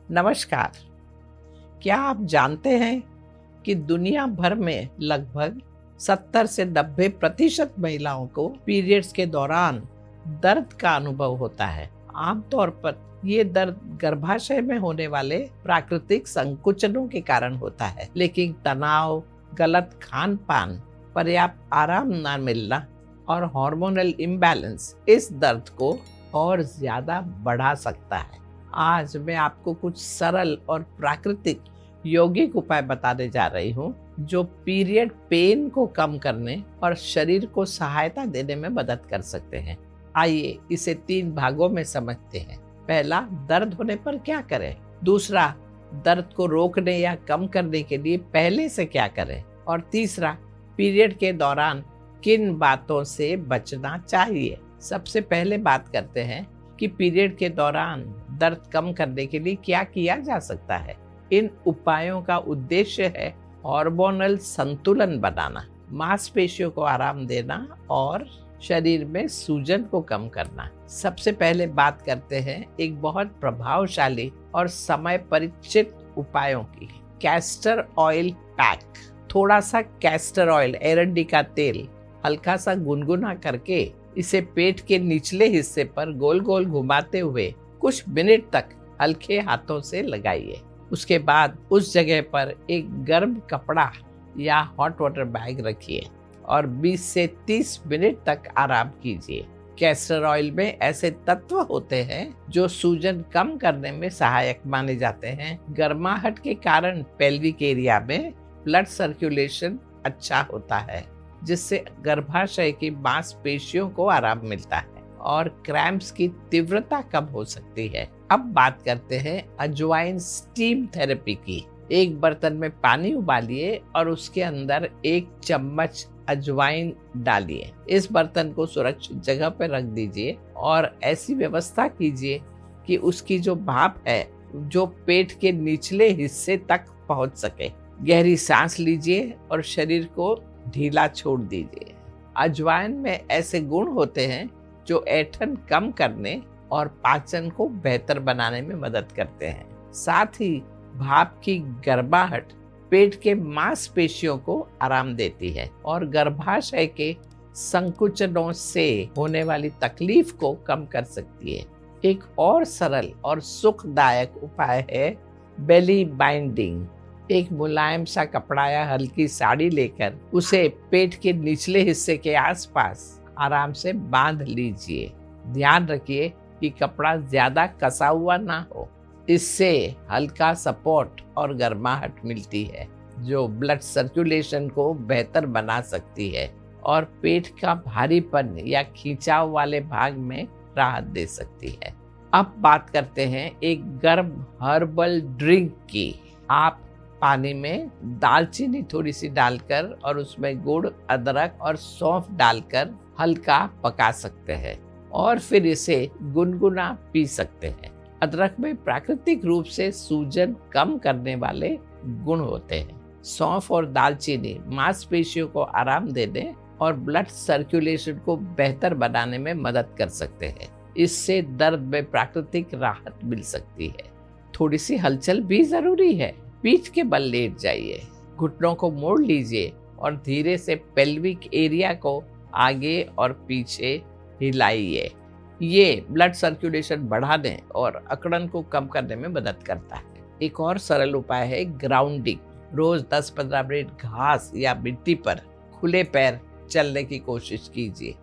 नमस्कार। क्या आप जानते हैं कि दुनिया भर में लगभग 70 से 90% महिलाओं को पीरियड्स के दौरान दर्द का अनुभव होता है। आमतौर पर ये दर्द गर्भाशय में होने वाले प्राकृतिक संकुचनों के कारण होता है, लेकिन तनाव, गलत खान पान, पर्याप्त आराम न मिलना और हार्मोनल इम्बैलेंस इस दर्द को और ज्यादा बढ़ा सकता है। आज मैं आपको कुछ सरल और प्राकृतिक यौगिक उपाय बताने जा रही हूँ जो पीरियड पेन को कम करने और शरीर को सहायता देने में मदद कर सकते हैं। आइए इसे 3 भागों में समझते हैं। पहला, दर्द होने पर क्या करें। दूसरा, दर्द को रोकने या कम करने के लिए पहले से क्या करें। और तीसरा, पीरियड के दौरान किन बातों से बचना चाहिए। सबसे पहले बात करते हैं कि पीरियड के दौरान दर्द कम करने के लिए क्या किया जा सकता है। इन उपायों का उद्देश्य है हार्मोनल संतुलन बनाना, मांसपेशियों को आराम देना और शरीर में सूजन को कम करना। सबसे पहले बात करते हैं एक बहुत प्रभावशाली और समय परिचित उपायों की, कैस्टर ऑयल पैक। थोड़ा सा कैस्टर ऑयल, एरंडी का तेल, हल्का सा गुनगुना करके इसे पेट के निचले हिस्से पर गोल गोल घुमाते हुए कुछ मिनट तक हल्के हाथों से लगाइए। उसके बाद उस जगह पर एक गर्म कपड़ा या हॉट वाटर बैग रखिए और 20 से 30 मिनट तक आराम कीजिए। कैस्टर ऑयल में ऐसे तत्व होते हैं जो सूजन कम करने में सहायक माने जाते हैं। गर्माहट के कारण पेल्विक एरिया में ब्लड सर्कुलेशन अच्छा होता है, जिससे गर्भाशय की मांसपेशियों को आराम मिलता है और क्रैम्प्स की तीव्रता कम हो सकती है। अब बात करते हैं अजवाइन स्टीम थेरेपी की। एक बर्तन में पानी उबालिए और उसके अंदर 1 चम्मच अजवाइन डालिए। इस बर्तन को सुरक्षित जगह पर रख दीजिए और ऐसी व्यवस्था कीजिए कि उसकी जो भाप है जो पेट के निचले हिस्से तक पहुंच सके। गहरी सांस लीजिए और शरीर को ढीला छोड़ दीजिए। अजवाइन में ऐसे गुण होते हैं जो ऐंठन कम करने और पाचन को बेहतर बनाने में मदद करते हैं। साथ ही भाप की गर्माहट पेट के मांसपेशियों को आराम देती है और गर्भाशय के संकुचनों से होने वाली तकलीफ को कम कर सकती है। एक और सरल और सुखदायक उपाय है बेली बाइंडिंग। एक मुलायम सा कपड़ा या हल्की साड़ी लेकर उसे पेट के निचले हिस्से के आसपास आराम से बांध लीजिए। ध्यान रखिए कि कपड़ा ज्यादा कसा हुआ ना हो। इससे हल्का सपोर्ट और गर्माहट मिलती है जो ब्लड सर्कुलेशन को बेहतर बना सकती है और पेट का भारीपन या खिंचाव वाले भाग में राहत दे सकती है। अब बात करते हैं एक गर्म हर्बल ड्रिंक की। आप पानी में दालचीनी थोड़ी सी डालकर और उसमें गुड़, अदरक और सौंफ डालकर हल्का पका सकते हैं और फिर इसे गुनगुना पी सकते हैं। अदरक में प्राकृतिक रूप से सूजन कम करने वाले गुण होते हैं। सौंफ और दालचीनी मांसपेशियों को आराम देने और ब्लड सर्कुलेशन को बेहतर बनाने में मदद कर सकते हैं। इससे दर्द में प्राकृतिक राहत मिल सकती है। थोड़ी सी हलचल भी जरूरी है। पीठ के बल लेट जाइए, घुटनों को मोड़ लीजिए और धीरे से पेल्विक एरिया को आगे और पीछे हिलाइए। ये ब्लड सर्कुलेशन बढ़ाने और अकड़न को कम करने में मदद करता है। एक और सरल उपाय है ग्राउंडिंग। रोज 10-15 मिनट घास या मिट्टी पर खुले पैर चलने की कोशिश कीजिए।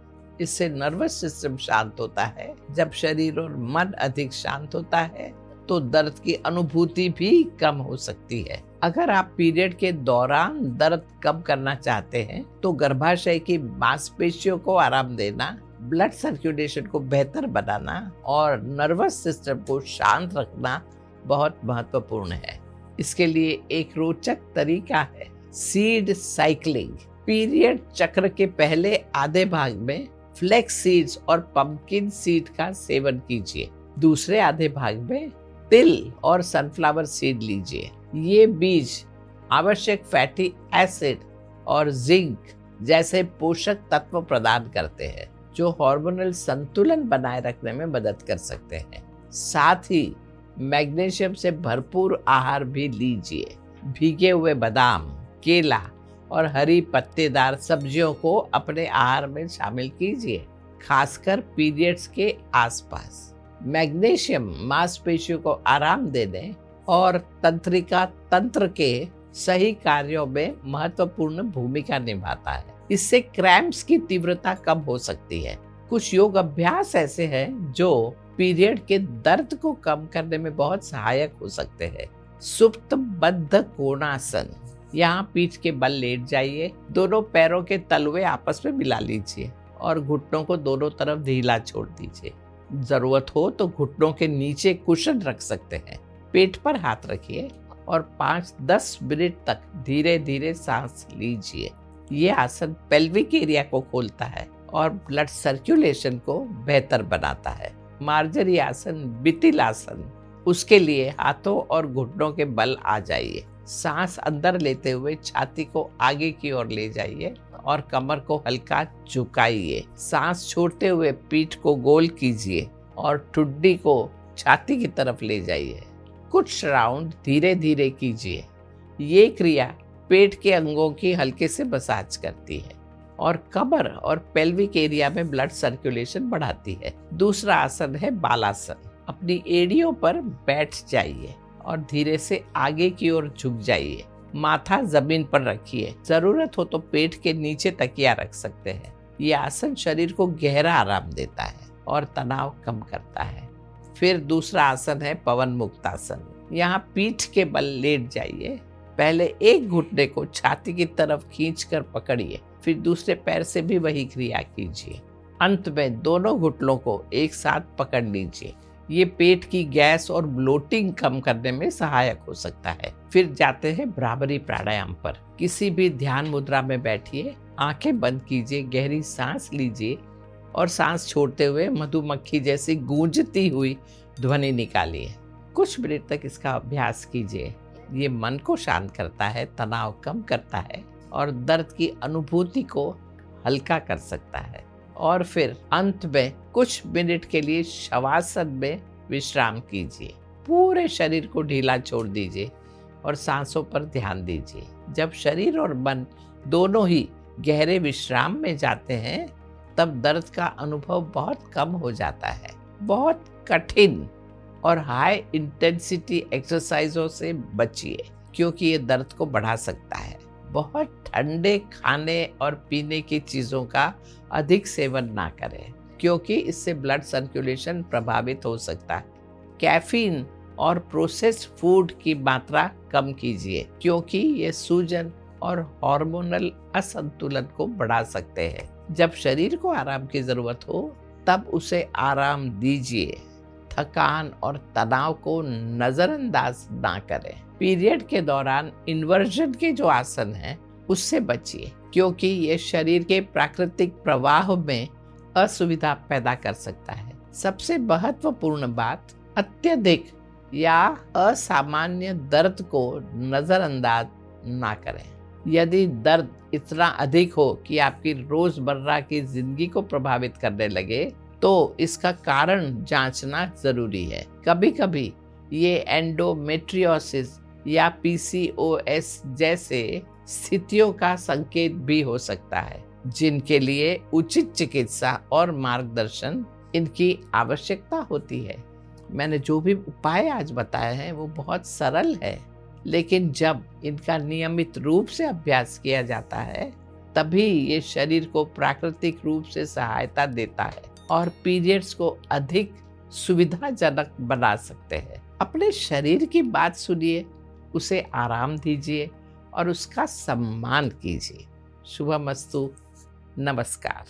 इससे नर्वस सिस्टम शांत होता है। जब शरीर और मन अधिक शांत होता है तो दर्द की अनुभूति भी कम हो सकती है। अगर आप पीरियड के दौरान दर्द कम करना चाहते हैं तो गर्भाशय की मांसपेशियों को आराम देना, ब्लड सर्कुलेशन को बेहतर बनाना और नर्वस सिस्टम को शांत रखना बहुत महत्वपूर्ण है। इसके लिए एक रोचक तरीका है सीड साइकिलिंग। पीरियड चक्र के पहले आधे भाग में फ्लेक्स सीड्स और पंपकिन सीड का सेवन कीजिए। दूसरे आधे भाग में तिल और सनफ्लावर सीड लीजिए। ये बीज आवश्यक फैटी एसिड और जिंक जैसे पोषक तत्व प्रदान करते हैं जो हार्मोनल संतुलन बनाए रखने में मदद कर सकते हैं। साथ ही मैग्नीशियम से भरपूर आहार भी लीजिए। भीगे हुए बादाम, केला और हरी पत्तेदार सब्जियों को अपने आहार में शामिल कीजिए, खासकर पीरियड्स के आसपास। मैग्नीशियम मांसपेशियों को आराम देने और तंत्रिका तंत्र के सही कार्यों में महत्वपूर्ण भूमिका निभाता है। इससे क्रैम्प्स की तीव्रता कम हो सकती है। कुछ योग अभ्यास ऐसे हैं जो पीरियड के दर्द को कम करने में बहुत सहायक हो सकते हैं। सुप्त बद्ध कोणासन, यहाँ पीठ के बल लेट जाइए, दोनों पैरों के तलवे आपस में मिला लीजिए और घुटनों को दोनों तरफ ढीला छोड़ दीजिए। जरूरत हो तो घुटनों के नीचे कुशन रख सकते हैं। पेट पर हाथ रखिए और 5-10 मिनट तक धीरे धीरे सांस लीजिए। ये आसन पेल्विक एरिया को खोलता है और ब्लड सर्कुलेशन को बेहतर बनाता है। मार्जरी आसन, बितिल आसन, उसके लिए हाथों और घुटनों के बल आ जाइए। सांस अंदर लेते हुए छाती को आगे की ओर ले जाइए और कमर को हल्का झुकाइए। सांस छोड़ते हुए पीठ को गोल कीजिए और ठुड्डी को छाती की तरफ ले जाइए। कुछ राउंड धीरे धीरे कीजिए। ये क्रिया पेट के अंगों की हल्के से मसाज करती है और कमर और पेल्विक एरिया में ब्लड सर्कुलेशन बढ़ाती है। दूसरा आसन है बालासन। अपनी एड़ियों पर बैठ जाइए और धीरे से आगे की ओर झुक जाइए। माथा जमीन पर रखिए। जरूरत हो तो पेट के नीचे तकिया रख सकते हैं। ये आसन शरीर को गहरा आराम देता है और तनाव कम करता है। फिर दूसरा आसन है पवन मुक्तासन। यहाँ पीठ के बल लेट जाइए। पहले एक घुटने को छाती की तरफ खींचकर पकड़िए, फिर दूसरे पैर से भी वही क्रिया कीजिए। अंत में दोनों घुटनों को एक साथ पकड़ लीजिए। ये पेट की गैस और ब्लोटिंग कम करने में सहायक हो सकता है। फिर जाते हैं भ्रामरी प्राणायाम पर। किसी भी ध्यान मुद्रा में बैठिए, आंखें बंद कीजिए, गहरी सांस लीजिए और सांस छोड़ते हुए मधुमक्खी जैसी गूंजती हुई ध्वनि निकालिए। कुछ मिनट तक इसका अभ्यास कीजिए। ये मन को शांत करता है, तनाव कम करता है और दर्द की अनुभूति को हल्का कर सकता है। और फिर अंत में कुछ मिनट के लिए शवासन में विश्राम कीजिए। पूरे शरीर को ढीला छोड़ दीजिए और सांसों पर ध्यान दीजिए। जब शरीर और मन दोनों ही गहरे विश्राम में जाते हैं, तब दर्द का अनुभव बहुत कम हो जाता है। बहुत कठिन और हाई इंटेंसिटी एक्सरसाइजों से बचिए, क्योंकि ये दर्द को बढ़ा सकता है। बहुत ठंडे खाने और पीने की चीज़ों का अधिक सेवन ना करें, क्योंकि इससे ब्लड सर्कुलेशन प्रभावित हो सकता है। कैफीन और प्रोसेस्ड फूड की मात्रा कम कीजिए, क्योंकि ये सूजन और हार्मोनल असंतुलन को बढ़ा सकते हैं। जब शरीर को आराम की जरूरत हो, तब उसे आराम दीजिए। थकान और तनाव को नजरअंदाज ना करें। पीरियड के दौरान इन्वर्जन के जो आसन हैं, उससे बचिए, क्योंकि ये शरीर के प्राकृतिक प्रवाह में असुविधा पैदा कर सकता है। सबसे महत्वपूर्ण बात, अत्यधिक या असामान्य दर्द को नजरअंदाज ना करें। यदि दर्द इतना अधिक हो कि आपकी रोजमर्रा की जिंदगी को प्रभावित करने लगे, तो इसका कारण जांचना जरूरी है। कभी कभी ये एंडोमेट्रियोसिस या पीसीओएस जैसे स्थितियों का संकेत भी हो सकता है, जिनके लिए उचित चिकित्सा और मार्गदर्शन इनकी आवश्यकता होती है। मैंने जो भी उपाय आज बताए हैं वो बहुत सरल है, लेकिन जब इनका नियमित रूप से अभ्यास किया जाता है, तभी ये शरीर को प्राकृतिक रूप से सहायता देता है और पीरियड्स को अधिक सुविधाजनक बना सकते हैं। अपने शरीर की बात सुनिए, उसे आराम दीजिए और उसका सम्मान कीजिए। शुभमस्तु। नमस्कार।